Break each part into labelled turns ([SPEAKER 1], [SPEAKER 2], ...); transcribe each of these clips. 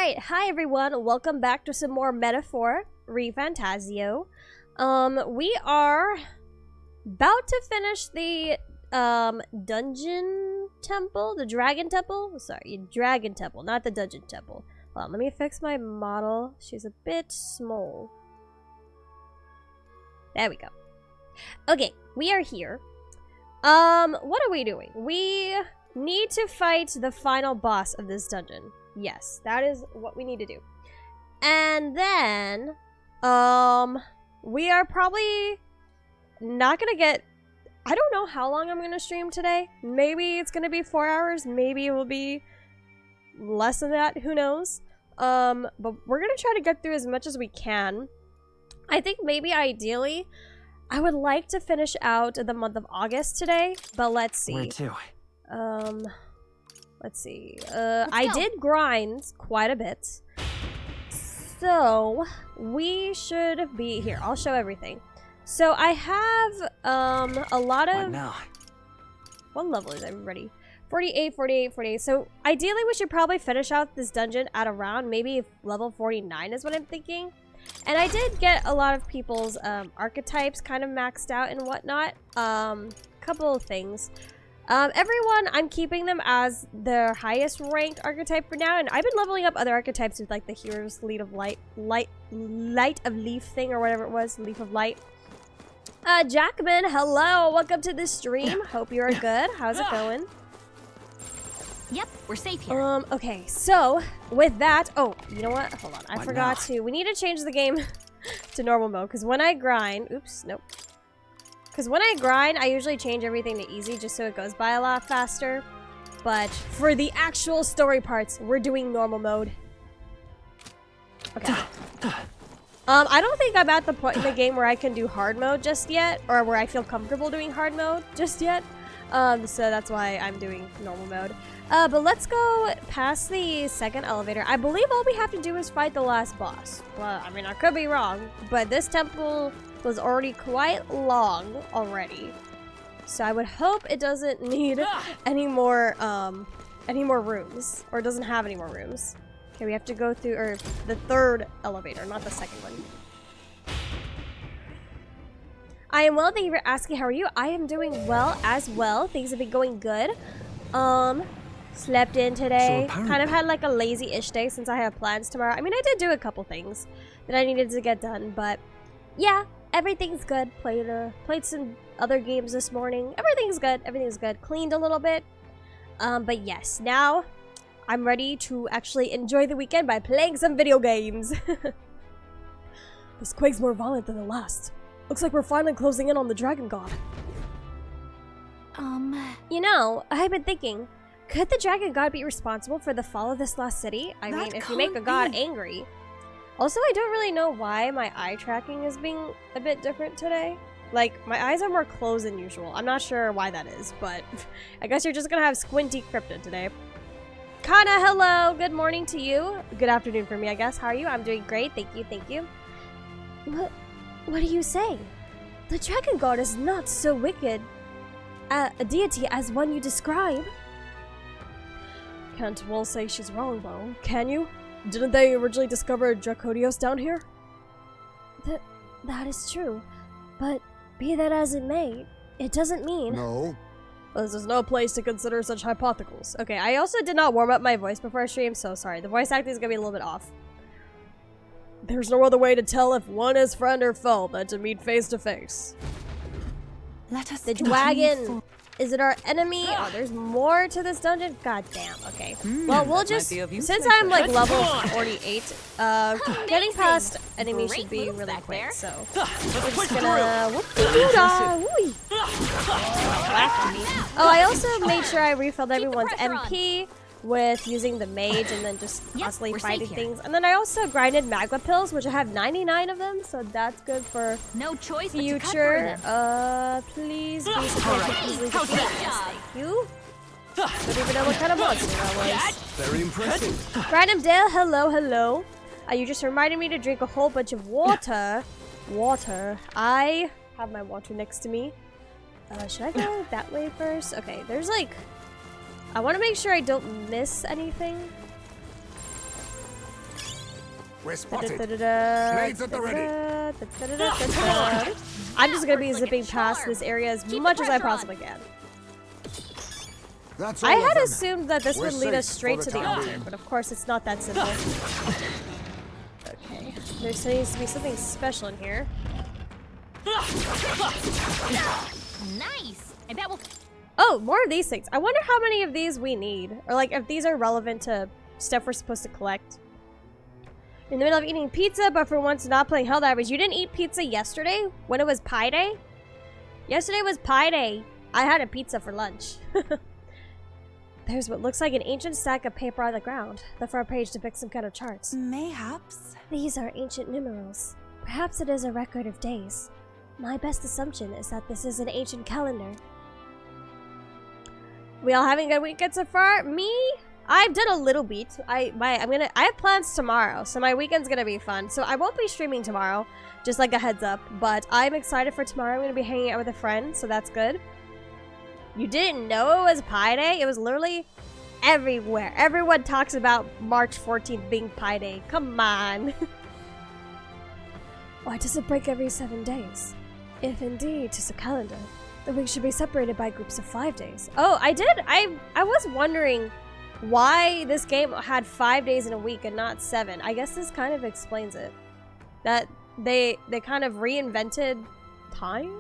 [SPEAKER 1] Alright, hi everyone, welcome back to some more Metaphor Fantazio. We are about to finish the dungeon temple, the dragon temple? Sorry, dragon temple, not the dungeon temple. Hold on, let me fix my model. She's a bit small. There we go. Okay, we are here. What are we doing? We need to fight the final boss of this dungeon. Yes, that is what we need to do. And then, we are probably not gonna get... I don't know how long I'm gonna stream today. Maybe it's gonna be 4 hours. Maybe it will be less than that. Who knows? But we're gonna try to get through as much as we can. I think maybe ideally, I would like to finish out the month of August today, but let's see.
[SPEAKER 2] Where to?
[SPEAKER 1] Let's see. I did grind quite a bit. So, we should be... Here, I'll show everything. So, I have, a lot of...
[SPEAKER 2] What now?
[SPEAKER 1] What level is everybody? 48, 48, 48. So, ideally, we should probably finish out this dungeon at around maybe level 49 is what I'm thinking. And I did get a lot of people's, archetypes kind of maxed out and whatnot. Couple of things. Everyone, I'm keeping them as their highest ranked archetype for now, and I've been leveling up other archetypes with like the Hero's Light of Light of Leaf thing or whatever it was, Leaf of Light. Jackman, hello, welcome to the stream. Hope you're good. How's it going?
[SPEAKER 3] Yep, we're safe here.
[SPEAKER 1] Okay, so with that, oh, you know what? Hold on, I forgot to. We need to change the game to normal mode because when I grind, oops, nope. Because when I grind, I usually change everything to easy just so it goes by a lot faster. But for the actual story parts, we're doing normal mode. Okay. I don't think I'm at the point in the game where I can do hard mode just yet, or where I feel comfortable doing hard mode just yet. So that's why I'm doing normal mode. But let's go past the second elevator. I believe all we have to do is fight the last boss. Well, I mean, I could be wrong, but this temple was already quite long already. So I would hope it doesn't need any more rooms, or it doesn't have any more rooms. Okay, we have to go through the third elevator, not the second one. I am well, thank you for asking. How are you? I am doing well as well. Things have been going good. Slept in today.
[SPEAKER 2] So
[SPEAKER 1] kind of had like a lazy-ish day since I have plans tomorrow. I mean, I did do a couple things that I needed to get done, but yeah, everything's good. Played some other games this morning. Everything's good. Everything's good. Cleaned a little bit. But yes, now I'm ready to actually enjoy the weekend by playing some video games. This quake's more violent than the last. Looks like we're finally closing in on the Dragon God. You know, I've been thinking, could the Dragon God be responsible for the fall of this lost city? I mean, if you make a god angry. Also, I don't really know why my eye tracking is being a bit different today. Like, my eyes are more closed than usual. I'm not sure why that is, but I guess you're just gonna have squinty Crypta today. Kana, hello! Good morning to you. Good afternoon for me, I guess. How are you? I'm doing great. Thank you, thank you. What are you saying? The Dragon God is not so wicked a deity as one you describe. Can't well say she's wrong, though, can you? Didn't they originally discover Dracodios down here? That is true. But be that as it may, it doesn't mean...
[SPEAKER 4] No.
[SPEAKER 1] This is no place to consider such hypotheticals. Okay, I also did not warm up my voice before I stream, so sorry. The voice acting is gonna be a little bit off. There's no other way to tell if one is friend or foe than to meet face to face.
[SPEAKER 3] Let us.
[SPEAKER 1] The dragon! Is it our enemy? Oh, there's more to this dungeon? God damn, okay. Well, we'll just, since I'm like level 48, getting past enemies should be really quick, so we're just gonna whoop-de-doo-dah, Oh, I also made sure I refilled everyone's MP with using the mage and then just constantly fighting things. And then I also grinded magma pills, which I have 99 of them, so that's good for
[SPEAKER 3] no choice
[SPEAKER 1] future. Please be supposed to easily defeat. Yes, thank you. Don't even know what kind of monster that was.
[SPEAKER 4] Very impressive.
[SPEAKER 1] Random Dale, hello, hello. You just reminded me to drink a whole bunch of water. I have my water next to me. Should I go that way first? Okay, there's like... I want to make sure I don't miss anything.
[SPEAKER 2] We're spotted.
[SPEAKER 1] Da-da-da-da-da.
[SPEAKER 2] Blades at the ready.
[SPEAKER 1] Da-da-da-da-da. I'm just gonna be zipping past this area as much as I possibly can.
[SPEAKER 2] That's
[SPEAKER 1] I
[SPEAKER 2] all of
[SPEAKER 1] had
[SPEAKER 2] them.
[SPEAKER 1] assumed that this
[SPEAKER 2] We're
[SPEAKER 1] would lead us
[SPEAKER 2] safe
[SPEAKER 1] straight
[SPEAKER 2] for
[SPEAKER 1] to
[SPEAKER 2] the
[SPEAKER 1] the
[SPEAKER 2] time
[SPEAKER 1] altar,
[SPEAKER 2] being.
[SPEAKER 1] but of course it's not that simple. Okay, there needs to be something special in here.
[SPEAKER 3] Nice. I bet we'll.
[SPEAKER 1] Oh, more of these things. I wonder how many of these we need, or like if these are relevant to stuff we're supposed to collect. In the middle of eating pizza, but for once not playing Helldivers. You didn't eat pizza yesterday when it was Pie Day? Yesterday was Pie Day. I had a pizza for lunch. There's what looks like an ancient stack of paper on the ground. The front page depicts some kind of charts.
[SPEAKER 4] Mayhaps.
[SPEAKER 1] These are ancient numerals. Perhaps it is a record of days. My best assumption is that this is an ancient calendar. We all having a good weekend so far? Me? I've done a little bit. I have plans tomorrow, so my weekend's gonna be fun. So I won't be streaming tomorrow, just like a heads up. But I'm excited for tomorrow. I'm gonna be hanging out with a friend, so that's good. You didn't know it was Pi Day? It was literally everywhere. Everyone talks about March 14th being Pi Day. Come on. Why does it break every 7 days? If indeed 'tis a calendar, the week should be separated by groups of 5 days. Oh, I did. I was wondering why this game had 5 days in a week and not 7. I guess this kind of explains it. That they kind of reinvented time?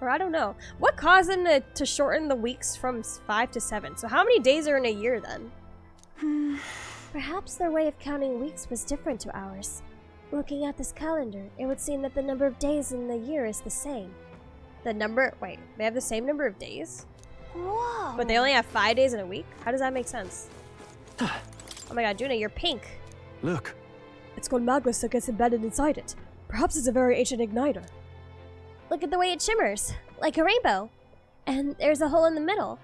[SPEAKER 1] Or I don't know. What caused them to shorten the weeks from 5 to 7? So how many days are in a year then? Perhaps their way of counting weeks was different to ours. Looking at this calendar, it would seem that the number of days in the year is the same. The number... Wait, they have the same number of days?
[SPEAKER 4] Whoa.
[SPEAKER 1] But they only have 5 days in a week? How does that make sense? Oh my god, Juna, you're pink.
[SPEAKER 5] Look.
[SPEAKER 1] It's called magmas that gets embedded inside it. Perhaps it's a very ancient igniter. Look at the way it shimmers, like a rainbow. And there's a hole in the middle.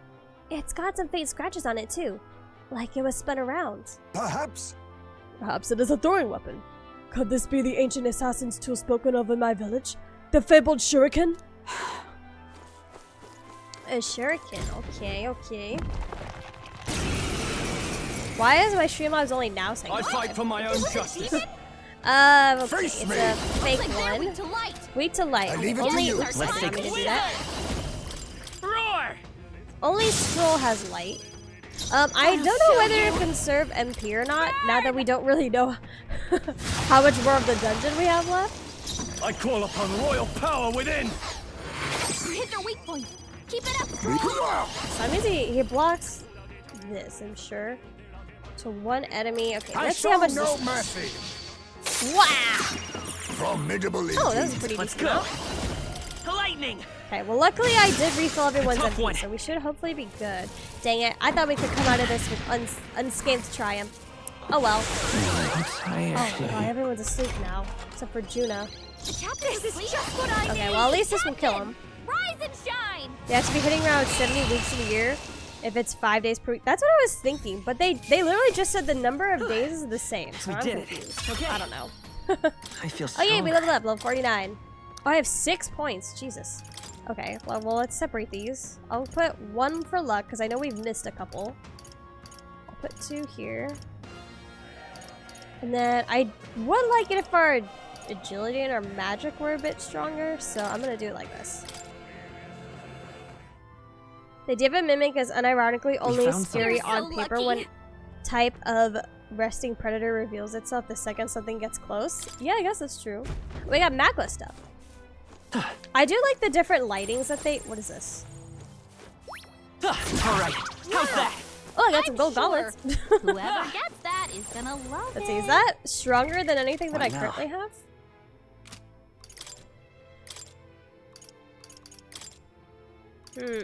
[SPEAKER 1] It's got some faint scratches on it too, like it was spun around.
[SPEAKER 2] Perhaps.
[SPEAKER 1] Perhaps it is a throwing weapon. Could this be the ancient assassin's tool spoken of in my village? The fabled shuriken? A shuriken, okay, okay. Why is my Streamlabs only now saying
[SPEAKER 5] I fight for my own justice.
[SPEAKER 1] okay,
[SPEAKER 2] Face
[SPEAKER 1] it's
[SPEAKER 2] me.
[SPEAKER 1] a fake
[SPEAKER 3] Like they're
[SPEAKER 1] one.
[SPEAKER 3] weak to light.
[SPEAKER 1] Wait to light.
[SPEAKER 2] I leave it to
[SPEAKER 1] Only
[SPEAKER 2] you.
[SPEAKER 1] Oops,
[SPEAKER 3] Let's
[SPEAKER 1] allow me
[SPEAKER 3] take
[SPEAKER 1] to
[SPEAKER 3] it.
[SPEAKER 1] do that.
[SPEAKER 5] Roar!
[SPEAKER 1] Only Scroll has light. I don't know whether it can serve MP or not, now that we don't really know how much more of the dungeon we have left.
[SPEAKER 5] I call upon royal power within.
[SPEAKER 3] Hit their weak point. Keep it up.
[SPEAKER 1] So that means he blocks this, I'm sure. To one enemy. Okay,
[SPEAKER 2] I
[SPEAKER 1] let's see how much
[SPEAKER 2] show no
[SPEAKER 1] this...
[SPEAKER 2] mercy.
[SPEAKER 1] Wow!
[SPEAKER 2] Formidable indeed.
[SPEAKER 1] Oh, that was a pretty
[SPEAKER 5] Let's
[SPEAKER 1] decent
[SPEAKER 5] go.
[SPEAKER 1] amount.
[SPEAKER 5] Lightning.
[SPEAKER 1] Okay, well luckily I did refill everyone's
[SPEAKER 5] Tough
[SPEAKER 1] MP,
[SPEAKER 5] one.
[SPEAKER 1] so we should hopefully be good. Dang it, I thought we could come out of this with unscathed triumph. Oh well. Oh my god, everyone's asleep now, except for Juna.
[SPEAKER 3] The captain is just what I
[SPEAKER 1] Okay,
[SPEAKER 3] need.
[SPEAKER 1] well at least this will kill him.
[SPEAKER 3] Rise and shine.
[SPEAKER 1] They have to be hitting around 70 weeks in a year if it's 5 days per week. That's what I was thinking, but they literally just said the number of days is the same, so
[SPEAKER 5] We
[SPEAKER 1] I'm
[SPEAKER 5] did it.
[SPEAKER 1] confused.
[SPEAKER 5] Okay.
[SPEAKER 1] I don't know.
[SPEAKER 5] I feel
[SPEAKER 1] Oh yay, we leveled up, level 49. Oh, I have 6 points, Jesus. Okay, well let's separate these. I'll put 1 for luck, because I know we've missed a couple. I'll put 2 here. And then I would like it if our agility and our magic were a bit stronger, so I'm gonna do it like this. The Diva Mimic is unironically only
[SPEAKER 5] found
[SPEAKER 1] scary
[SPEAKER 3] something.
[SPEAKER 1] on
[SPEAKER 3] You're so
[SPEAKER 1] paper
[SPEAKER 3] lucky.
[SPEAKER 1] when type of resting predator reveals itself the second something gets close. Yeah, I guess that's true. We got Magma stuff. I do like the different lightings that they... What is this?
[SPEAKER 5] All right. How's that?
[SPEAKER 1] Oh, I got some gold
[SPEAKER 3] sure.
[SPEAKER 1] gauntlets.
[SPEAKER 3] Whoever gets that is gonna love
[SPEAKER 1] Let's
[SPEAKER 3] it.
[SPEAKER 1] see, is that stronger than anything that
[SPEAKER 5] Why
[SPEAKER 1] I
[SPEAKER 5] not?
[SPEAKER 1] currently have?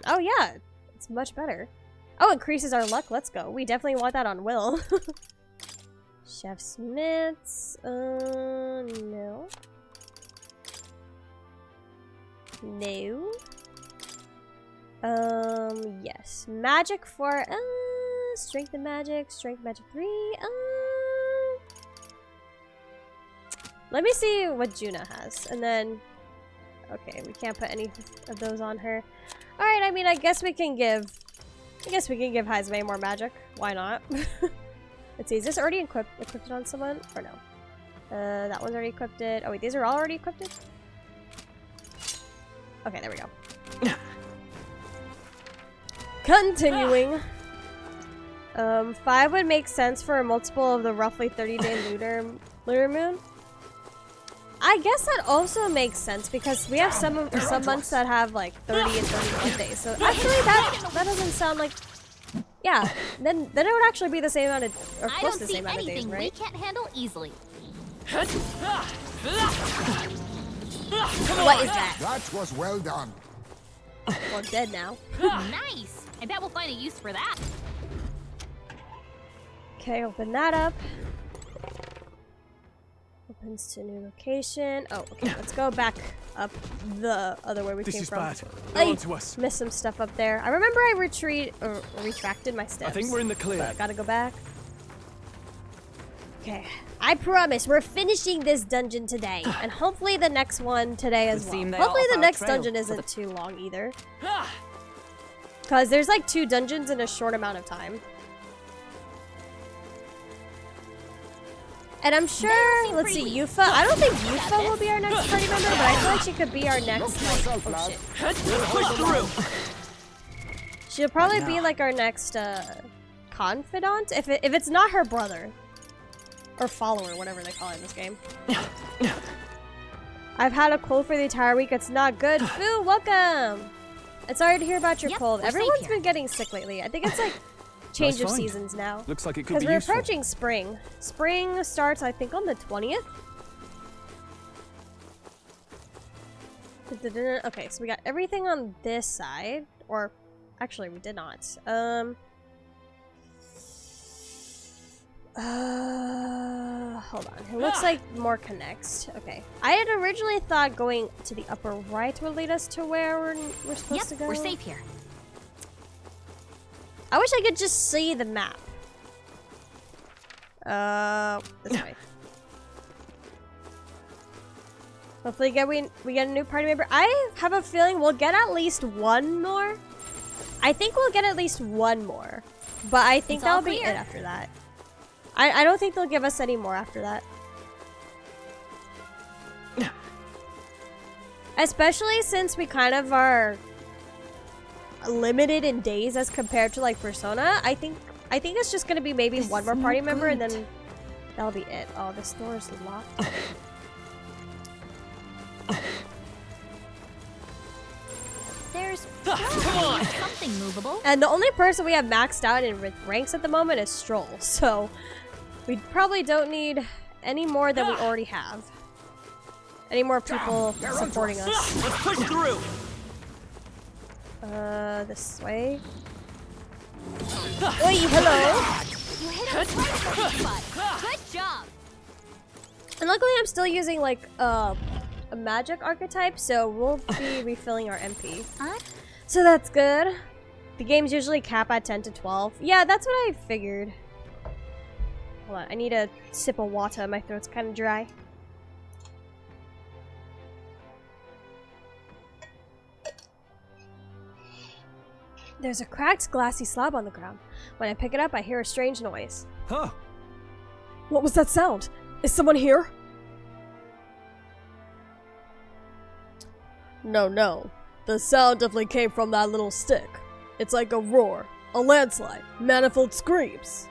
[SPEAKER 1] Oh yeah, it's much better. Oh, increases our luck. Let's go. We definitely want that on Will. Chef Smith's. No. No. Yes. Magic 4. Strength and magic. Strength magic 3. Let me see what Juna has, and then. Okay, we can't put any of those on her. All right. I mean, I guess we can give Haizme more magic. Why not? Let's see. Is this already equipped on someone or no? That one's already equipped. Oh wait, these are all already equipped? Okay, there we go. Continuing. 5 would make sense for a multiple of the roughly 30-day lunar moon. I guess that also makes sense because we have some months that have like 30 and 31 days. So actually that doesn't sound like, yeah. Then it would actually be the same amount of, or
[SPEAKER 3] I
[SPEAKER 1] close
[SPEAKER 3] don't
[SPEAKER 1] to the
[SPEAKER 3] see
[SPEAKER 1] same amount of days,
[SPEAKER 3] anything we
[SPEAKER 1] right?
[SPEAKER 3] can't handle easily.
[SPEAKER 1] What is that?
[SPEAKER 2] That was well done.
[SPEAKER 1] Well, dead now.
[SPEAKER 3] Nice. I bet we'll find a use for that.
[SPEAKER 1] Okay, open that up. Opens to new location. Oh, okay. Let's go back up the other way we came from.
[SPEAKER 5] This is bad. They're onto us.
[SPEAKER 1] Missed some stuff up there. I remember I retracted my steps.
[SPEAKER 5] I think we're in the clear.
[SPEAKER 1] But gotta go back. Okay. I promise we're finishing this dungeon today, and hopefully the next one today as well.
[SPEAKER 4] seem they
[SPEAKER 1] Hopefully
[SPEAKER 4] off
[SPEAKER 1] the
[SPEAKER 4] our
[SPEAKER 1] next
[SPEAKER 4] trail.
[SPEAKER 1] dungeon isn't too long either. Because there's like 2 dungeons in a short amount of time. And I'm sure, let's see, Yufa. I don't think Yufa will be our next party member, but I feel like she could be our next, like, oh shit.
[SPEAKER 5] Push through.
[SPEAKER 1] She'll probably be like our next confidant, if it's not her brother. Or follower, whatever they call it in this game. I've had a cold for the entire week. It's not good. Foo, welcome! It's sorry to hear about your
[SPEAKER 3] Yep,
[SPEAKER 1] cold.
[SPEAKER 3] we're safe
[SPEAKER 1] Everyone's
[SPEAKER 3] here.
[SPEAKER 1] been getting sick lately. I think it's like change
[SPEAKER 5] Nice
[SPEAKER 1] of
[SPEAKER 5] find.
[SPEAKER 1] seasons now.
[SPEAKER 5] Looks like it could
[SPEAKER 1] Because
[SPEAKER 5] be
[SPEAKER 1] we're
[SPEAKER 5] useful.
[SPEAKER 1] approaching spring. Spring starts, I think, on the 20th. Okay, so we got everything on this side. Or, actually, we did not. Hold on. It looks like more connects. Okay. I had originally thought going to the upper right would lead us to where we're supposed to
[SPEAKER 3] Yep,
[SPEAKER 1] go.
[SPEAKER 3] we're safe here.
[SPEAKER 1] I wish I could just see the map. This way. Hopefully we get a new party member. I have a feeling we'll get at least one more. I think we'll get at least one more. But I think
[SPEAKER 3] It's all
[SPEAKER 1] that'll be
[SPEAKER 3] clear.
[SPEAKER 1] it after that. I don't think they'll give us any more after that. Especially since we kind of are limited in days as compared to like Persona. I think it's just gonna be maybe one more party member and then that'll be it. Oh, this door is locked.
[SPEAKER 3] There's
[SPEAKER 5] Come on.
[SPEAKER 3] something movable.
[SPEAKER 1] And the only person we have maxed out in ranks at the moment is Stroll, so we probably don't need any more than we already have. Any more people supporting us.
[SPEAKER 5] Let's push through.
[SPEAKER 1] This way. Oi, hello!
[SPEAKER 3] You hit us right in the spot. Good job.
[SPEAKER 1] And luckily I'm still using like a magic archetype, so we'll be refilling our MP. So that's good. The games usually cap at 10 to 12. Yeah, that's what I figured. Hold on, I need a sip of water. My throat's kind of dry. There's a cracked, glassy slab on the ground. When I pick it up, I hear a strange noise.
[SPEAKER 5] Huh.
[SPEAKER 1] What was that sound? Is someone here? No. The sound definitely came from that little stick. It's like a roar, a landslide, manifold screams.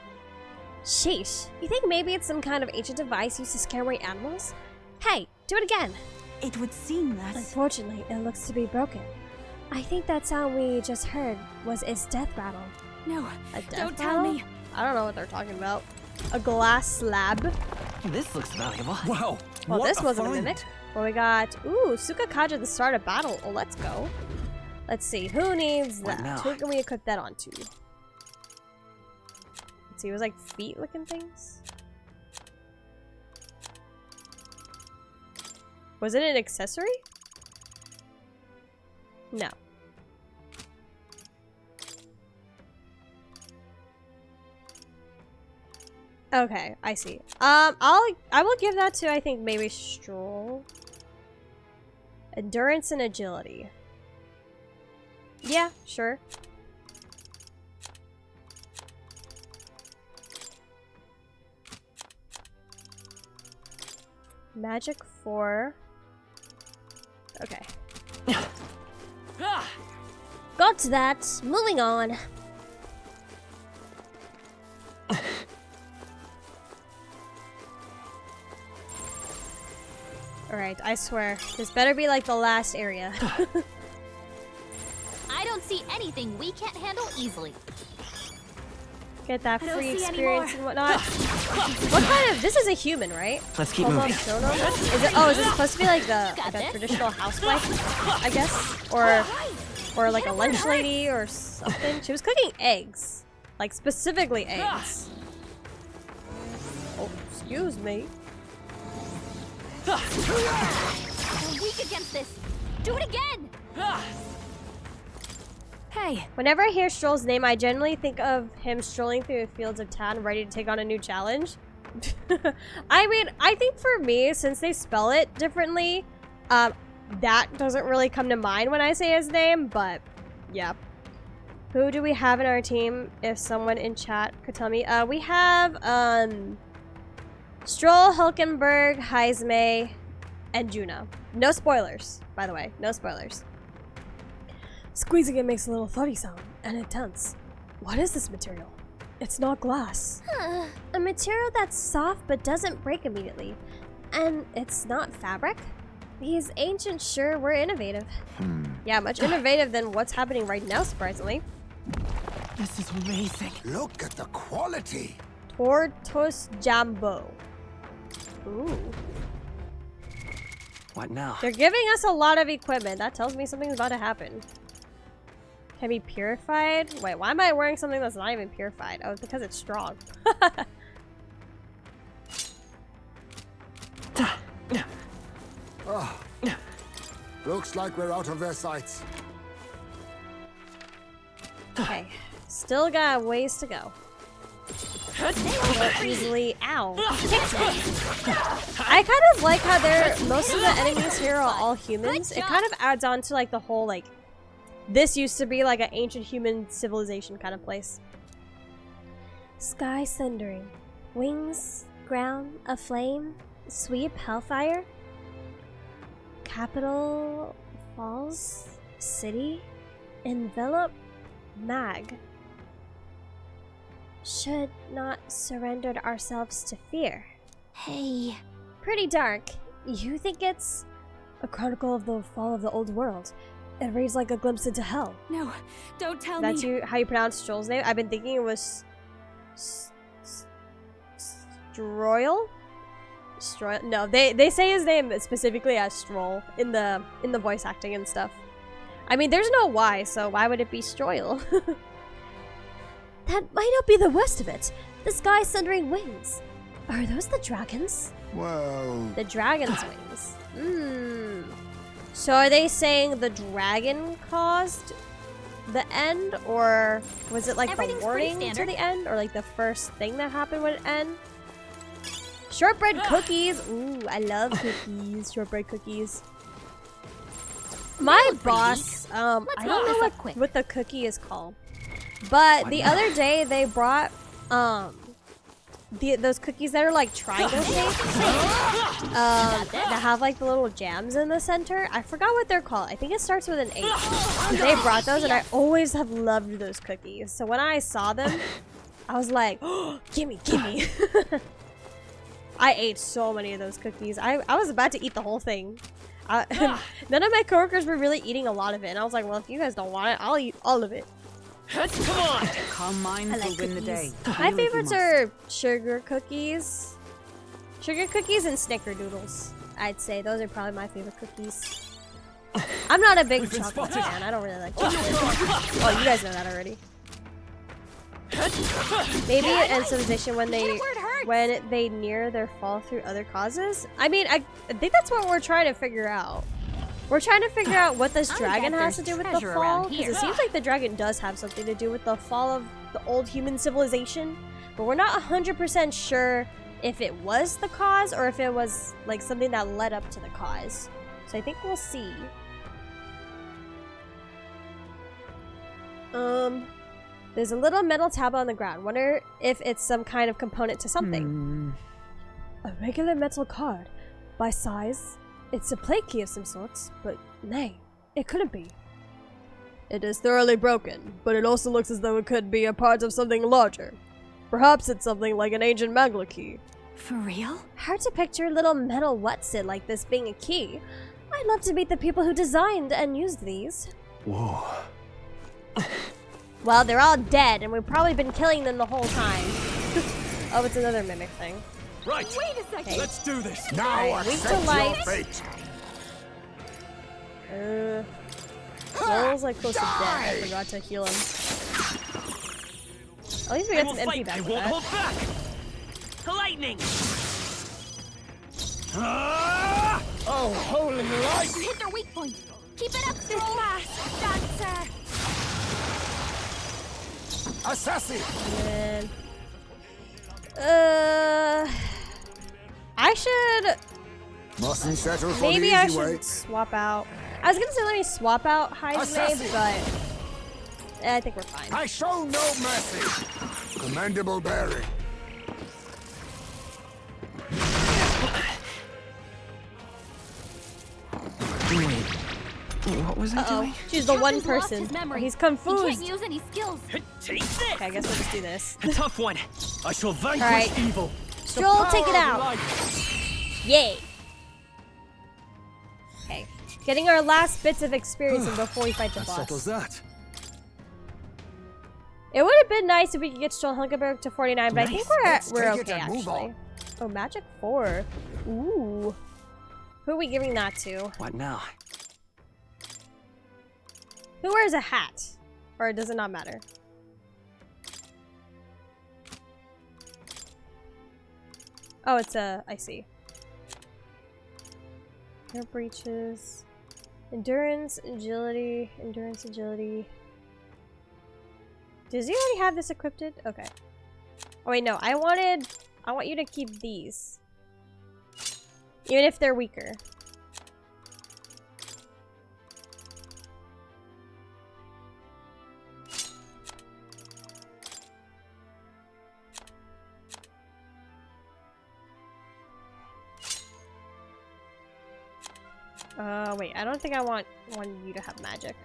[SPEAKER 1] Sheesh. You think maybe it's some kind of ancient device used to scare away animals? Hey, do it again.
[SPEAKER 4] It would seem that.
[SPEAKER 1] Unfortunately, it looks to be broken. I think that sound we just heard was its death rattle.
[SPEAKER 4] No,
[SPEAKER 1] A death
[SPEAKER 4] don't tell
[SPEAKER 1] rattle?
[SPEAKER 4] me.
[SPEAKER 1] I don't know what they're talking about. A glass slab.
[SPEAKER 5] This looks valuable. Wow.
[SPEAKER 1] Well,
[SPEAKER 5] what
[SPEAKER 1] this wasn't a
[SPEAKER 5] find.
[SPEAKER 1] mimic. Well, we got, ooh, Sukakaja at the start of battle. Oh, let's go. Let's see, who needs
[SPEAKER 5] What
[SPEAKER 1] that?
[SPEAKER 5] now?
[SPEAKER 1] Who can we equip that onto? Let's see, it was like feet looking things. Was it an accessory? No. Okay, I see. I will give that to, I think, maybe Stroll. Endurance and agility. Yeah, sure. Magic 4. Okay. Got to that. Moving on. Alright, I swear. This better be like the last area.
[SPEAKER 3] I don't see anything we can't handle easily.
[SPEAKER 1] Get that
[SPEAKER 4] I don't
[SPEAKER 1] free
[SPEAKER 4] see
[SPEAKER 1] experience and whatnot. What kind of... This is a human, right?
[SPEAKER 5] Let's keep
[SPEAKER 1] Homo
[SPEAKER 5] moving.
[SPEAKER 1] chrono? Is it... Oh, is it supposed to be like
[SPEAKER 3] Got
[SPEAKER 1] a
[SPEAKER 3] this.
[SPEAKER 1] traditional housewife? I guess? Or like a lunch lady or something? She was cooking eggs. Like, specifically eggs. Oh, excuse me.
[SPEAKER 3] We're weak against this. Do it again.
[SPEAKER 4] Hey,
[SPEAKER 1] Whenever I hear Stroll's name, I generally think of him strolling through the fields of town ready to take on a new challenge. I mean, I think for me, since they spell it differently, that doesn't really come to mind when I say his name, but yeah. Who do we have in our team? If someone in chat could tell me. We have, Stroll, Hulkenberg, Heismay, and Juna. No spoilers, by the way. No spoilers. Squeezing it makes a little thuddy sound, and it tense. What is this material? It's not glass. A material that's soft but doesn't break immediately. And it's not fabric? These ancients sure were innovative. Yeah, much innovative than what's happening right now, surprisingly.
[SPEAKER 5] This is amazing.
[SPEAKER 2] Look at the quality.
[SPEAKER 1] Tortoise Jambo. Ooh.
[SPEAKER 5] What now?
[SPEAKER 1] They're giving us a lot of equipment. That tells me something's about to happen. Can be purified? Wait, why am I wearing something that's not even purified? Oh, it's because it's strong.
[SPEAKER 2] Oh, looks like we're out of their sights.
[SPEAKER 1] Okay, still got a ways to go. But easily, ow. I kind of like how most of the enemies here are all humans. It kind of adds on to like the whole like, this used to be like an ancient human civilization kind of place. Sky sundering, wings, ground aflame, sweep hellfire, capital falls, city, envelop, mag. Should not surrendered ourselves to fear.
[SPEAKER 3] Hey.
[SPEAKER 1] Pretty dark. You think it's a chronicle of the fall of the old world? It reads like a glimpse into hell.
[SPEAKER 4] no, don't tell
[SPEAKER 1] That's
[SPEAKER 4] me.
[SPEAKER 1] how you pronounce Stroll's name? I've been thinking it was Stroil? Stroil? No, they say his name specifically as Stroll in the voice acting and stuff. I mean, there's no Y, so why would it be Stroil? That might not be the worst of it. The sky sundering wings. Are those the dragons?
[SPEAKER 2] Well,
[SPEAKER 1] The dragon's wings. Hmm. So are they saying the dragon caused the end? Or was it like the
[SPEAKER 3] Everything's pretty
[SPEAKER 1] warning to
[SPEAKER 3] standard.
[SPEAKER 1] the end? Or like the first thing that happened when it end? Shortbread cookies. Ooh, I love cookies. Shortbread cookies. My
[SPEAKER 3] look pretty
[SPEAKER 1] boss, I
[SPEAKER 3] Let's
[SPEAKER 1] don't
[SPEAKER 3] load
[SPEAKER 1] know
[SPEAKER 3] this up quick.
[SPEAKER 1] what the cookie is called. But the other day they brought those cookies that are like triangle shaped, that have like the little jams in the center. I forgot what they're called. I think it starts with an H. They brought those, and I always have loved those cookies. So when I saw them, I was like, oh, gimme, gimme. I ate so many of those cookies. I was about to eat the whole thing. None of my coworkers were really eating a lot of it, and I was like, well, if you guys don't want it, I'll eat all of it.
[SPEAKER 5] Come on!
[SPEAKER 6] Calm minds
[SPEAKER 1] I
[SPEAKER 6] will
[SPEAKER 1] like
[SPEAKER 6] win the
[SPEAKER 1] cookies.
[SPEAKER 6] day.
[SPEAKER 1] My favorites are sugar cookies. Sugar cookies and snickerdoodles. I'd say those are probably my favorite cookies. I'm not a big
[SPEAKER 5] We've been
[SPEAKER 1] chocolate
[SPEAKER 5] spotted.
[SPEAKER 1] fan. I don't really like chocolate. Oh, you guys know that already. Maybe in civilization when they near their fall through other causes. I mean, I think that's what we're trying to figure out. We're trying to figure out what this
[SPEAKER 3] I
[SPEAKER 1] dragon
[SPEAKER 3] bet
[SPEAKER 1] has to
[SPEAKER 3] there's
[SPEAKER 1] do with the
[SPEAKER 3] treasure
[SPEAKER 1] fall,
[SPEAKER 3] around
[SPEAKER 1] because
[SPEAKER 3] here.
[SPEAKER 1] it seems like the dragon does have something to do with the fall of the old human civilization, but we're not 100% sure if it was the cause or if it was like something that led up to the cause. So I think we'll see. There's a little metal tab on the ground. Wonder if it's some kind of component to something. A regular metal card. By size, it's a plate key of some sorts, but nay, it couldn't be. It is thoroughly broken, but it also looks as though it could be a part of something larger. Perhaps it's something like an ancient Magla key.
[SPEAKER 4] For real?
[SPEAKER 1] Hard to picture a little metal whatsit like this being a key. I'd love to meet the people who designed and used these.
[SPEAKER 6] Whoa.
[SPEAKER 1] Well, they're all dead, and we've probably been killing them the whole time. Oh, it's another mimic thing.
[SPEAKER 6] Right.
[SPEAKER 4] Wait a second.
[SPEAKER 6] Let's do this.
[SPEAKER 2] Now
[SPEAKER 1] Alright, weak to
[SPEAKER 2] accept your
[SPEAKER 1] light.
[SPEAKER 2] fate.
[SPEAKER 1] Joel's like close to death. I forgot to heal him. At least we got some MP back
[SPEAKER 5] I
[SPEAKER 1] with
[SPEAKER 5] won't
[SPEAKER 1] that.
[SPEAKER 5] hold back. Lightning.
[SPEAKER 6] Oh, holy light!
[SPEAKER 3] You hit their weak point. Keep it up,
[SPEAKER 4] This
[SPEAKER 3] Stroll.
[SPEAKER 4] fast. That's
[SPEAKER 2] Assassin!
[SPEAKER 1] And I should
[SPEAKER 2] Mustn't settle for
[SPEAKER 1] maybe
[SPEAKER 2] the
[SPEAKER 1] I
[SPEAKER 2] easy
[SPEAKER 1] should
[SPEAKER 2] way.
[SPEAKER 1] swap out. I was gonna say let me swap out Hyde,
[SPEAKER 2] Assassin!
[SPEAKER 1] but I think we're fine.
[SPEAKER 2] I show no mercy. Commendable bearing.
[SPEAKER 6] What was I doing?
[SPEAKER 1] She's the one
[SPEAKER 3] Captain's lost
[SPEAKER 1] person.
[SPEAKER 3] his memory.
[SPEAKER 1] He's
[SPEAKER 3] He
[SPEAKER 1] confused.
[SPEAKER 3] can't use any skills.
[SPEAKER 5] Take this.
[SPEAKER 1] Okay, I guess we'll just do this.
[SPEAKER 5] A tough one. I shall vanquish
[SPEAKER 1] Alright.
[SPEAKER 5] evil.
[SPEAKER 1] Stroll, take it
[SPEAKER 6] Power of
[SPEAKER 1] out.
[SPEAKER 6] light.
[SPEAKER 1] Yay. Okay, getting our last bits of experience in before we fight the
[SPEAKER 6] That
[SPEAKER 1] boss.
[SPEAKER 6] settles that.
[SPEAKER 1] It would have been nice if we could get Stroll Hunkerberg to 49, but I think
[SPEAKER 2] Let's
[SPEAKER 1] we're
[SPEAKER 2] take it
[SPEAKER 1] okay
[SPEAKER 2] and move
[SPEAKER 1] actually.
[SPEAKER 2] on.
[SPEAKER 1] Oh, Magic 4. Ooh. Who are we giving that to?
[SPEAKER 6] What now?
[SPEAKER 1] Who wears a hat? Or does it not matter? Oh, it's a... I see. Hair breeches. Endurance, agility. Endurance, agility. Does he already have this equipped? Okay. Oh wait, no. I want you to keep these. Even if they're weaker. Wait, I don't think I want you to have magic.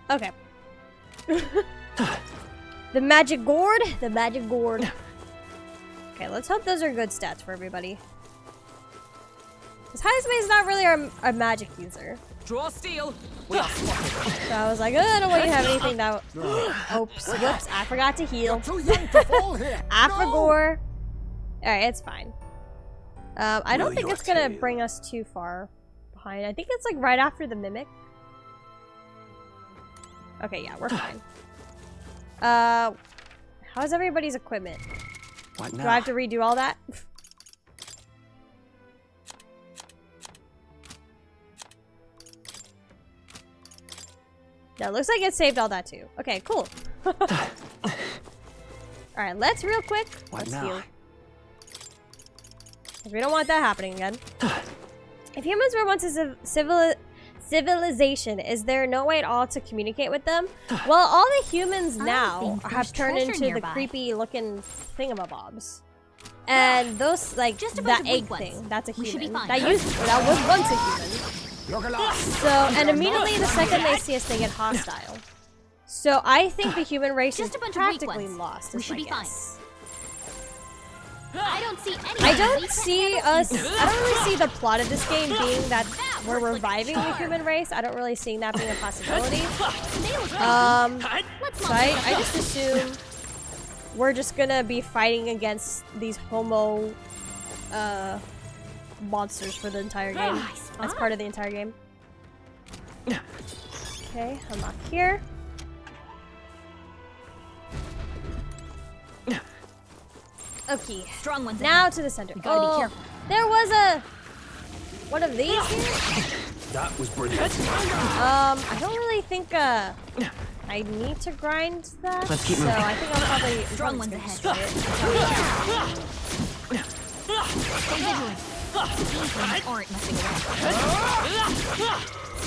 [SPEAKER 1] Okay. The magic gourd. The magic gourd. Okay, let's hope those are good stats for everybody. Because Heisman is not really our magic user.
[SPEAKER 5] Draw steel.
[SPEAKER 1] So I was like, I don't want you to have anything that... Oops, whoops, I forgot to heal.
[SPEAKER 2] Too young to fall here.
[SPEAKER 1] I
[SPEAKER 2] No!
[SPEAKER 1] forgot. Alright, it's fine. I don't
[SPEAKER 6] Will
[SPEAKER 1] think
[SPEAKER 6] your
[SPEAKER 1] it's gonna
[SPEAKER 6] tail.
[SPEAKER 1] bring us too far behind. I think it's like right after the mimic. Okay, yeah, we're fine. How's everybody's equipment?
[SPEAKER 6] What
[SPEAKER 1] Do
[SPEAKER 6] now?
[SPEAKER 1] I have to redo all that? No, looks like it saved all that too. Okay, cool. Alright, let's real quick.
[SPEAKER 6] What
[SPEAKER 1] Let's
[SPEAKER 6] now?
[SPEAKER 1] heal. 'Cause we don't want that happening again. If humans were once a civilization, is there no way at all to communicate with them? Well, all the humans now
[SPEAKER 3] think
[SPEAKER 1] have
[SPEAKER 3] there's
[SPEAKER 1] turned
[SPEAKER 3] treasure
[SPEAKER 1] into the
[SPEAKER 3] nearby.
[SPEAKER 1] creepy looking thingamabobs. And those, like,
[SPEAKER 3] Just a
[SPEAKER 1] that
[SPEAKER 3] bunch of
[SPEAKER 1] egg
[SPEAKER 3] weak ones.
[SPEAKER 1] thing, that's a
[SPEAKER 3] We should be
[SPEAKER 1] human.
[SPEAKER 3] fine.
[SPEAKER 1] That was once a human.
[SPEAKER 2] Look alive.
[SPEAKER 1] So, and immediately the second they see us, they get hostile. So I think the human race
[SPEAKER 3] Just
[SPEAKER 1] is
[SPEAKER 3] a bunch of weak
[SPEAKER 1] practically
[SPEAKER 3] ones.
[SPEAKER 1] lost.
[SPEAKER 3] We
[SPEAKER 1] is
[SPEAKER 3] should
[SPEAKER 1] my
[SPEAKER 3] be fine.
[SPEAKER 1] guess.
[SPEAKER 3] I don't see any.
[SPEAKER 1] I don't see us. I don't really see the plot of this game being that we're reviving the human race. I don't really see that being a possibility. So I just assume we're just gonna be fighting against these homo monsters for the entire game. That's part of the entire game. Okay, unlock here. Okay,
[SPEAKER 3] Strong ones.
[SPEAKER 1] now to the center.
[SPEAKER 3] gotta be careful.
[SPEAKER 1] There was one of these here.
[SPEAKER 6] That was brilliant.
[SPEAKER 1] I don't really think I need to grind that.
[SPEAKER 6] Let's keep
[SPEAKER 1] so
[SPEAKER 6] moving.
[SPEAKER 1] I think I'll probably
[SPEAKER 3] Strong
[SPEAKER 1] I'm
[SPEAKER 3] ones
[SPEAKER 1] just gonna
[SPEAKER 3] ahead.
[SPEAKER 1] destroy it.
[SPEAKER 3] vigilant. These aren't messing around.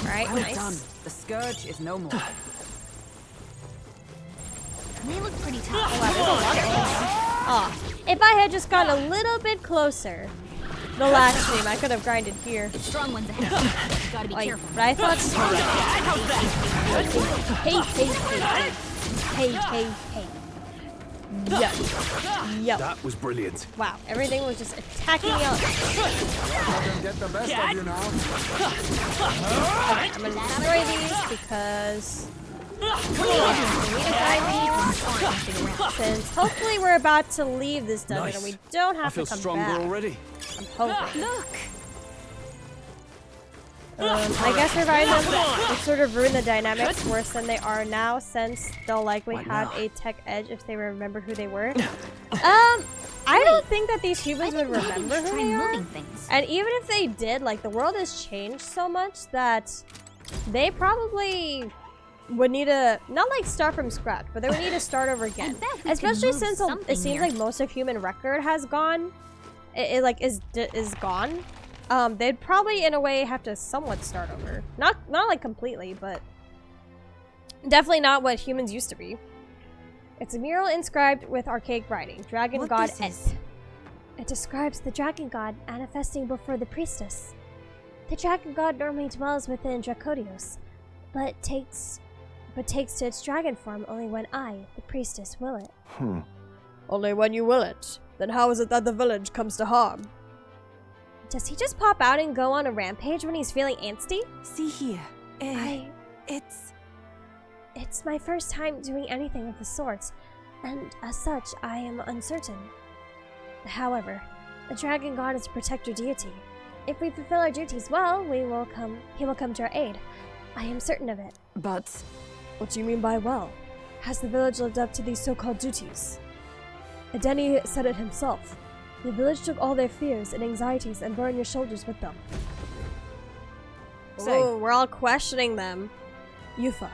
[SPEAKER 1] Alright,
[SPEAKER 7] Well
[SPEAKER 1] nice.
[SPEAKER 7] done. The scourge is no more.
[SPEAKER 3] They look pretty tough.
[SPEAKER 1] Oh, if I had just gone a little bit closer the last stream, I could have grinded here.
[SPEAKER 3] Strong ones ahead. Gotta be
[SPEAKER 1] Like,
[SPEAKER 3] careful.
[SPEAKER 1] but I thought. Hey. Yo.
[SPEAKER 6] That was brilliant.
[SPEAKER 1] Wow, everything was just attacking me up.
[SPEAKER 2] Let them get the best of you now.
[SPEAKER 1] I'm gonna destroy these because we need to find these. Since hopefully we're about to leave this dungeon
[SPEAKER 6] Nice.
[SPEAKER 1] and we don't
[SPEAKER 6] I
[SPEAKER 1] have
[SPEAKER 6] feel
[SPEAKER 1] to come
[SPEAKER 6] stronger
[SPEAKER 1] back.
[SPEAKER 6] already.
[SPEAKER 1] I'm hoping.
[SPEAKER 7] Look!
[SPEAKER 1] I guess reviving them would sort of ruin the dynamics worse than they are now, since they'll likely
[SPEAKER 6] What
[SPEAKER 1] have
[SPEAKER 6] now?
[SPEAKER 1] a tech edge if they remember who they were. I don't think that these humans would remember who
[SPEAKER 3] Try
[SPEAKER 1] they are.
[SPEAKER 3] moving things.
[SPEAKER 1] And even if they did, like, the world has changed so much that they probably would need to, not like start from scratch, but they would need to start over again.
[SPEAKER 3] bet we can
[SPEAKER 1] Especially
[SPEAKER 3] move
[SPEAKER 1] since
[SPEAKER 3] something
[SPEAKER 1] it seems
[SPEAKER 3] here.
[SPEAKER 1] like most of human record has gone. It like is gone. They'd probably in a way have to somewhat start over. Not like completely, but definitely not what humans used to be. It's a mural inscribed with archaic writing. Dragon
[SPEAKER 7] What
[SPEAKER 1] God
[SPEAKER 7] this
[SPEAKER 1] Et.
[SPEAKER 7] is?
[SPEAKER 1] It describes the dragon god manifesting before the priestess. The dragon god normally dwells within Dracodios, but takes to its dragon form only when I, the priestess, will it.
[SPEAKER 8] Only when you will it. Then how is it that the village comes to harm?
[SPEAKER 1] Does he just pop out and go on a rampage when he's feeling angsty?
[SPEAKER 7] See here.
[SPEAKER 1] It's my first time doing anything of the sort, and as such, I am uncertain. However, the dragon god is a protector deity. If we fulfill our duties well, he will come to our aid. I am certain of it.
[SPEAKER 7] But
[SPEAKER 8] What do you mean by well? Has the village lived up to these so-called duties? Edeni said it himself. The village took all their fears and anxieties and bore on your shoulders with them.
[SPEAKER 1] Oh, we're all questioning them.
[SPEAKER 8] Yufa,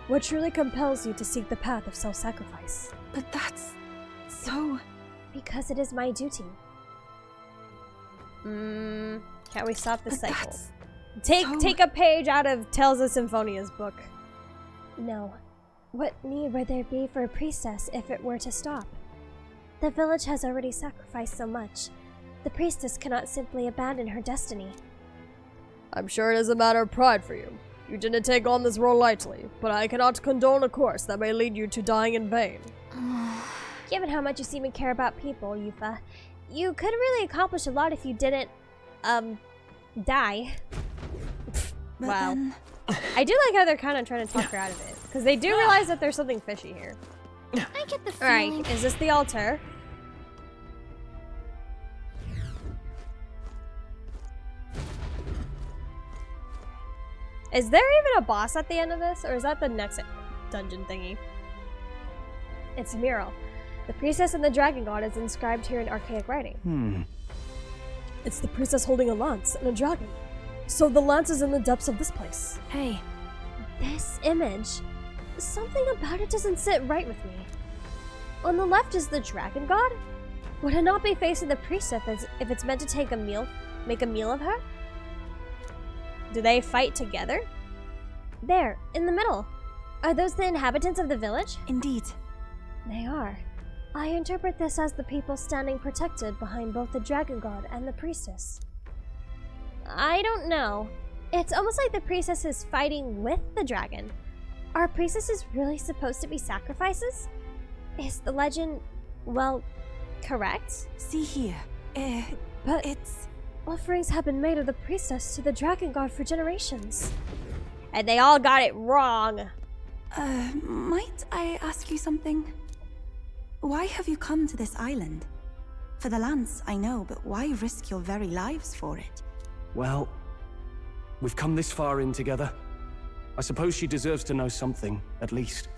[SPEAKER 8] what truly compels you to seek the path of self-sacrifice?
[SPEAKER 7] but that's so.
[SPEAKER 1] Because it is my duty. Can't we stop this
[SPEAKER 7] But
[SPEAKER 1] cycle?
[SPEAKER 7] that's
[SPEAKER 1] Take
[SPEAKER 7] so-
[SPEAKER 1] a page out of Tales of Symphonia's book.
[SPEAKER 9] No. What need would there be for a priestess if it were to stop? The village has already sacrificed so much. The priestess cannot simply abandon her destiny.
[SPEAKER 8] I'm sure it is a matter of pride for you. You didn't take on this role lightly, but I cannot condone a course that may lead you to dying in vain.
[SPEAKER 9] Given how much you seem to care about people, Yufa, you could really accomplish a lot if you didn't,
[SPEAKER 1] Die.
[SPEAKER 7] But
[SPEAKER 1] Wow.
[SPEAKER 7] then-
[SPEAKER 1] I do like how they're kind of trying to talk her out of it. Because they do realize that there's something fishy here.
[SPEAKER 3] I get the feeling.
[SPEAKER 1] Alright, is this the altar? Is there even a boss at the end of this? Or is that the next dungeon thingy? It's a mural. The priestess and the dragon god is inscribed here in archaic writing.
[SPEAKER 8] It's the princess holding a lance and a dragon. So the lance is in the depths of this place.
[SPEAKER 7] Hey,
[SPEAKER 1] This image, something about it doesn't sit right with me. On the left is the dragon god? Would it not be facing the priestess if it's meant to make a meal of her? Do they fight together? There, in the middle. Are those the inhabitants of the village?
[SPEAKER 7] indeed.
[SPEAKER 9] they are. I interpret this as the people standing protected behind both the dragon god and the priestess.
[SPEAKER 1] I don't know. It's almost like the priestess is fighting with the dragon. Are priestesses really supposed to be sacrifices? Is the legend, well, correct?
[SPEAKER 7] See here.
[SPEAKER 8] But
[SPEAKER 7] It's.
[SPEAKER 9] Offerings have been made of the priestess to the dragon god for generations.
[SPEAKER 1] And they all got it wrong.
[SPEAKER 7] Might I ask you something? Why have you come to this island? For the lance, I know, but why risk your very lives for it?
[SPEAKER 6] Well, we've come this far in together. I suppose she deserves to know something, at least.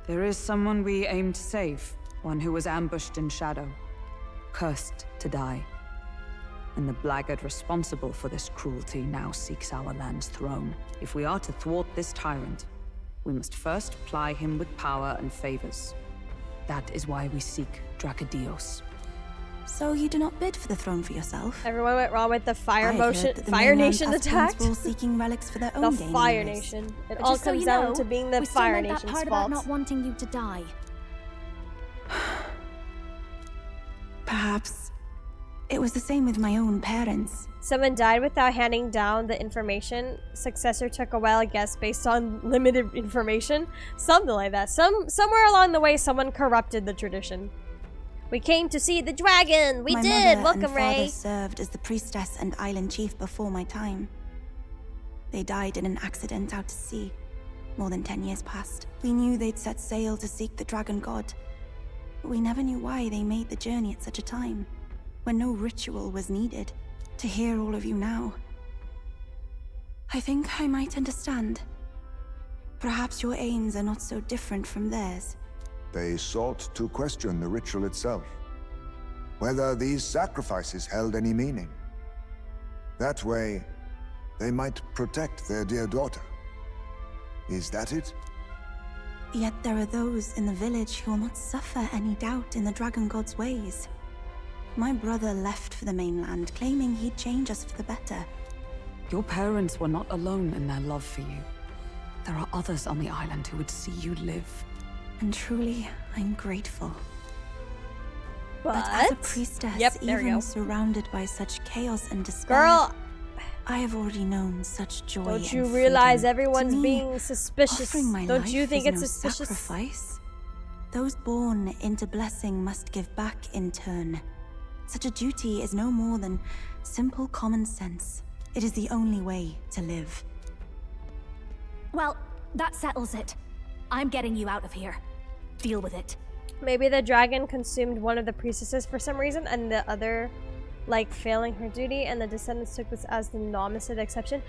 [SPEAKER 10] There is someone we aim to save, one who was ambushed in shadow, cursed to die. And the blackguard responsible for this cruelty now seeks our land's throne. If we are to thwart this tyrant, we must first ply him with power and favors. That is why we seek Dracodios.
[SPEAKER 7] So you do not bid for the throne for yourself?
[SPEAKER 1] Everyone went wrong with the Fire
[SPEAKER 7] I had heard
[SPEAKER 1] Motion.
[SPEAKER 7] that the
[SPEAKER 1] Fire
[SPEAKER 7] mainland
[SPEAKER 1] Nation
[SPEAKER 7] Asplins
[SPEAKER 1] attacked.
[SPEAKER 7] were all seeking relics for their
[SPEAKER 1] The
[SPEAKER 7] own gain
[SPEAKER 1] Fire
[SPEAKER 7] anyways.
[SPEAKER 1] Nation. It
[SPEAKER 3] But
[SPEAKER 1] all
[SPEAKER 3] just so
[SPEAKER 1] comes
[SPEAKER 3] you
[SPEAKER 1] down
[SPEAKER 3] know,
[SPEAKER 1] to being the
[SPEAKER 3] we still
[SPEAKER 1] Fire
[SPEAKER 3] meant that
[SPEAKER 1] Nation's
[SPEAKER 3] part
[SPEAKER 1] fault.
[SPEAKER 3] about not wanting you to die.
[SPEAKER 7] Perhaps it was the same with my own parents.
[SPEAKER 1] Someone died without handing down the information. Successor took a wild guess based on limited information. Something like that. Somewhere along the way, someone corrupted the tradition. We came to see the dragon. We
[SPEAKER 7] my
[SPEAKER 1] did.
[SPEAKER 7] mother
[SPEAKER 1] Welcome,
[SPEAKER 7] and
[SPEAKER 1] Ray.
[SPEAKER 7] father served as the priestess and island chief before my time. They died in an accident out to sea. More than 10 years passed. We knew they'd set sail to seek the dragon god. But we never knew why they made the journey at such a time, when no ritual was needed. To hear all of you now, I think I might understand. Perhaps your aims are not so different from theirs.
[SPEAKER 2] They sought to question the ritual itself, whether these sacrifices held any meaning. That way, they might protect their dear daughter. Is that it?
[SPEAKER 7] Yet there are those in the village who will not suffer any doubt in the dragon god's ways. My brother left for the mainland, claiming he'd change us for the better.
[SPEAKER 10] Your parents were not alone in their love for you. There are others on the island who would see you live.
[SPEAKER 7] And truly, I'm grateful.
[SPEAKER 1] But
[SPEAKER 7] as a priestess,
[SPEAKER 1] Yep, there we go.
[SPEAKER 7] even surrounded by such chaos and despair,
[SPEAKER 1] Girl,
[SPEAKER 7] I have already known such joy
[SPEAKER 1] don't
[SPEAKER 7] and
[SPEAKER 1] you realize
[SPEAKER 7] freedom.
[SPEAKER 1] everyone's
[SPEAKER 7] To me,
[SPEAKER 1] being suspicious?
[SPEAKER 7] offering my
[SPEAKER 1] Don't
[SPEAKER 7] life
[SPEAKER 1] you think
[SPEAKER 7] is
[SPEAKER 1] it's
[SPEAKER 7] no
[SPEAKER 1] suspicious?
[SPEAKER 7] sacrifice. Those born into blessing must give back in turn. Such a duty is no more than simple common sense. It is the only way to live.
[SPEAKER 3] Well, that settles it. I'm getting you out of here. Deal with it.
[SPEAKER 1] Maybe the dragon consumed one of the priestesses for some reason, and the other, like, failing her duty, and the descendants took this as the opposite exception.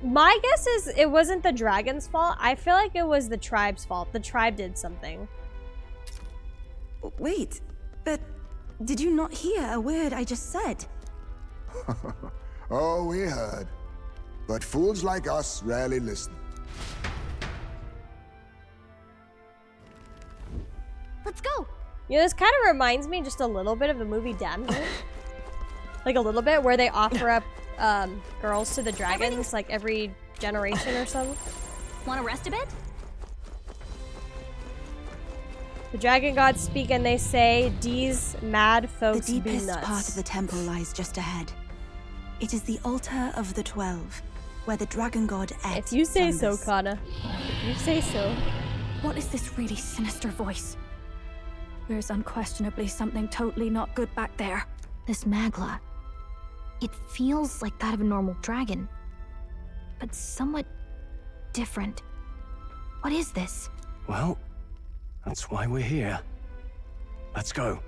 [SPEAKER 1] My guess is it wasn't the dragon's fault. I feel like it was the tribe's fault. The tribe did something.
[SPEAKER 7] Wait, but did you not hear a word I just said?
[SPEAKER 2] Oh, we heard. But fools like us rarely listen.
[SPEAKER 3] Let's go.
[SPEAKER 1] You know, this kind of reminds me just a little bit of the movie Damsel. Like a little bit, where they offer up girls to the dragons, like every generation or so.
[SPEAKER 3] Want to rest a bit?
[SPEAKER 1] The dragon gods speak and they say, "These mad folks
[SPEAKER 7] The
[SPEAKER 1] be
[SPEAKER 7] deepest
[SPEAKER 1] nuts."
[SPEAKER 7] part of the temple lies just ahead. It is the altar of the 12, where the dragon god Et
[SPEAKER 1] If you say so,
[SPEAKER 7] slumbers.
[SPEAKER 1] Kana. If you say so.
[SPEAKER 3] What is this really sinister voice? There's unquestionably something totally not good back there. This Magla. It feels like that of a normal dragon, but somewhat different. What is this?
[SPEAKER 6] Well, that's why we're here. Let's go.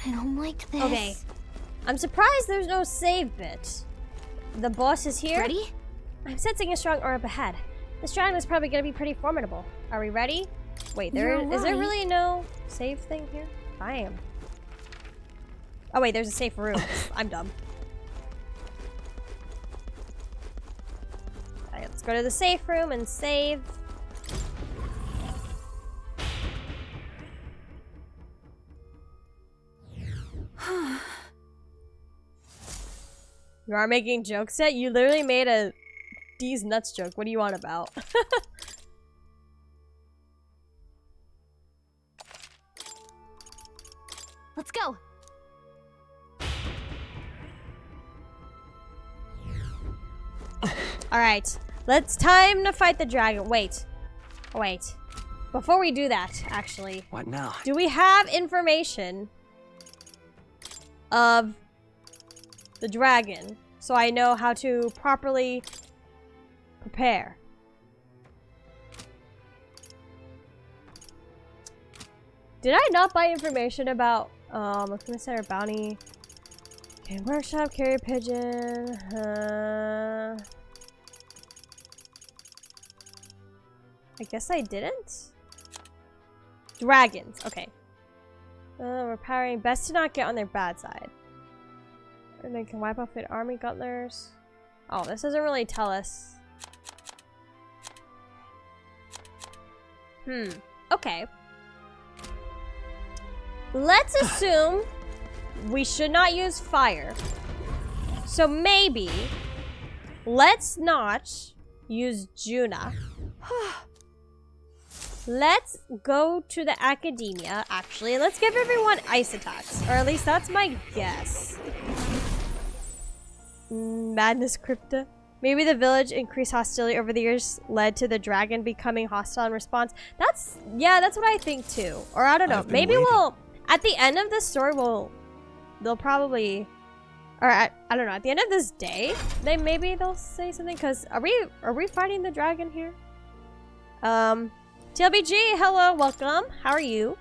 [SPEAKER 3] I don't like this.
[SPEAKER 1] Okay. I'm surprised there's no save bit. The boss is here.
[SPEAKER 3] Ready?
[SPEAKER 1] I'm sensing a strong aura up ahead. This dragon is probably gonna be pretty formidable. Are we ready? Wait, is there
[SPEAKER 3] right.
[SPEAKER 1] really no save thing here? I am. Oh wait, there's a safe room. I'm dumb. Alright, let's go to the safe room and save. You are making jokes yet? You literally made a D's nuts joke. What do you want about?
[SPEAKER 3] Let's go.
[SPEAKER 1] Alright, time to fight the dragon. Wait. Wait. Before we do that, actually,
[SPEAKER 6] What now?
[SPEAKER 1] do we have information of the dragon so I know how to properly prepare? Did I not buy information about what's gonna say our bounty? Okay, workshop, carrier pigeon, I guess I didn't? Dragons, okay. We're powering. Best to not get on their bad side. And they can wipe off their army gutlers. Oh, this doesn't really tell us. Okay. let's assume we should not use fire. So maybe let's not use Juna. Let's go to the academia, actually, and let's give everyone ice attacks. Or at least that's my guess. Madness Crypta. Maybe the village increased hostility over the years led to the dragon becoming hostile in response. That's what I think too. Or I don't know. Maybe we'll, at the end of the story, they'll probably, or I don't know, at the end of this day, maybe they'll say something, because are we fighting the dragon here? TLBG, hello, welcome. How are you?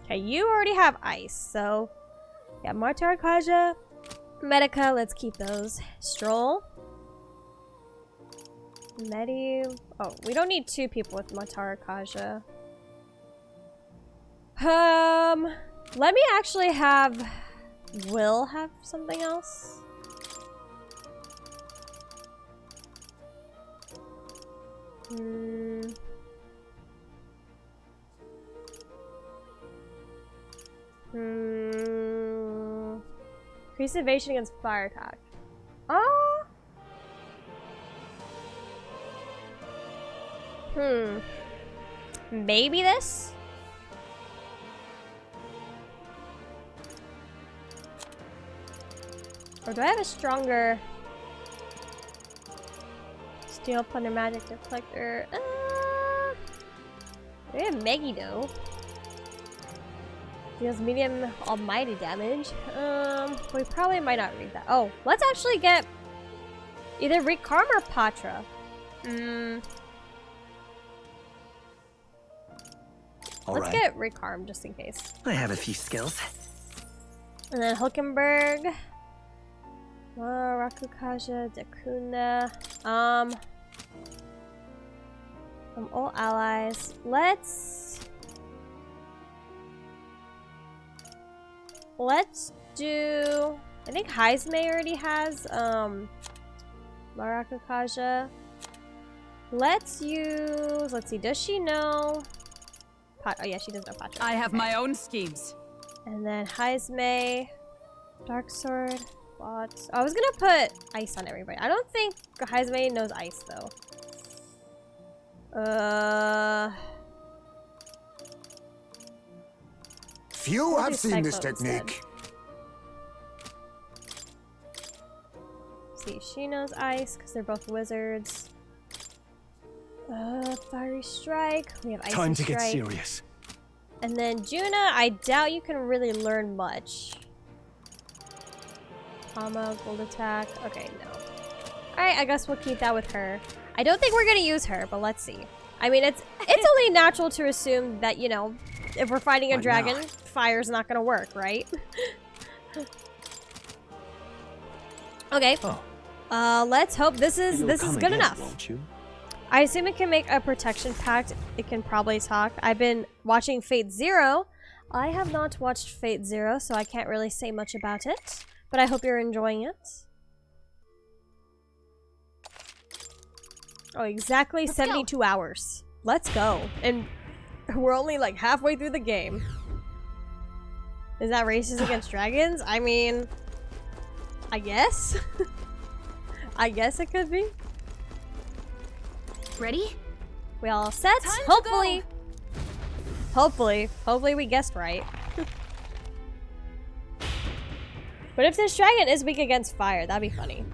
[SPEAKER 1] Okay, you already have ice, so yeah, Martar Kaja, Medica, let's keep those. Stroll. Medi. Oh, we don't need 2 people with Martar Kaja. Let me actually have Will have something else. Increase evasion against fire attack. Oh. Maybe this? Or do I have a stronger steel plunder magic deflector? We have Megiddo. Deals medium almighty damage. We probably might not read that. Oh, let's actually get either Rekarm or Patra. Let's get Rekarm just in case.
[SPEAKER 5] I have a few skills.
[SPEAKER 1] And then Hulkenberg. Rakukaja, Dakunda. From all allies. Let's do, I think Heisme already has Marakaja. Let's use, let's see, does she know oh yeah, she does know Patra.
[SPEAKER 10] I have my own schemes.
[SPEAKER 1] And then Heisme, Dark Sword, Bots. Oh, I was gonna put ice on everybody. I don't think Heisme knows ice though.
[SPEAKER 2] Few have seen this technique.
[SPEAKER 1] See, she knows ice because they're both wizards. Fiery Strike. We have Icy Strike.
[SPEAKER 6] Time to get serious.
[SPEAKER 1] And then Juna, I doubt you can really learn much. Comma, Gold Attack. Okay, no. Alright, I guess we'll keep that with her. I don't think we're gonna use her, but let's see. I mean, it's only natural to assume that, you know, if we're fighting a dragon, fire's not gonna work, right? Okay. Let's hope this is good enough.
[SPEAKER 6] Won't you?
[SPEAKER 1] I assume it can make a protection pact. It can probably talk. I've been watching Fate Zero. I have not watched Fate Zero, so I can't really say much about it. But I hope you're enjoying it. Oh, exactly 72 hours. Let's go. And we're only like halfway through the game. Is that races against dragons? I mean, I guess. I guess it could be.
[SPEAKER 3] Ready?
[SPEAKER 1] We all set? Hopefully. Hopefully we guessed right. But if this dragon is weak against fire, that'd be funny.